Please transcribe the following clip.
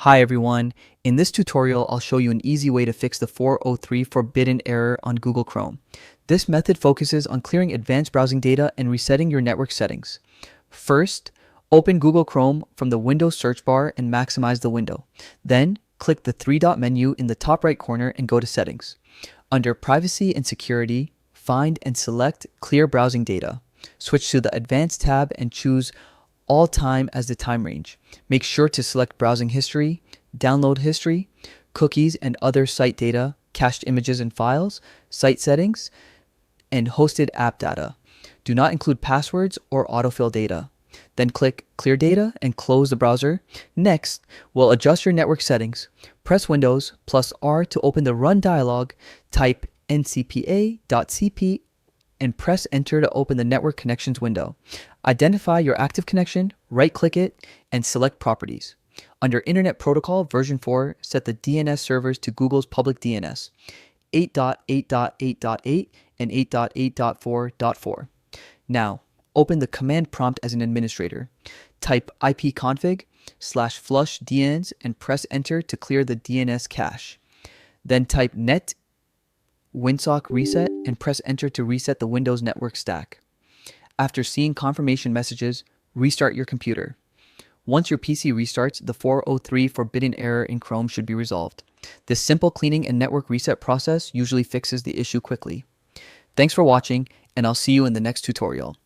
Hi everyone, in this tutorial I'll show you an easy way to fix the 403 forbidden error on Google Chrome. This method focuses on clearing advanced browsing data and resetting your network settings. First, open Google Chrome from the Windows search bar and maximize the window. Then, click the three-dot menu in the top right corner and go to Settings. Under Privacy and Security, find and select Clear Browsing Data. Switch to the Advanced tab and choose all time as the time range. Make sure to select browsing history, download history, cookies and other site data, cached images and files, site settings, and hosted app data. Do not include passwords or autofill data. Then click Clear Data and close the browser. Next, we'll adjust your network settings. Press Windows plus R to open the Run dialog, type ncpa.cp and press Enter to open the Network Connections window. Identify your active connection, right-click it, and select Properties. Under Internet Protocol version 4, set the DNS servers to Google's public DNS, 8.8.8.8 and 8.8.4.4. Now, open the command prompt as an administrator. Type ipconfig/flush DNS and press Enter to clear the DNS cache. Then type net winsock reset and press Enter to reset the Windows network stack. After seeing confirmation messages, restart your computer. Once your PC restarts, the 403 forbidden error in Chrome should be resolved. This simple cleaning and network reset process usually fixes the issue quickly. Thanks for watching, and I'll see you in the next tutorial.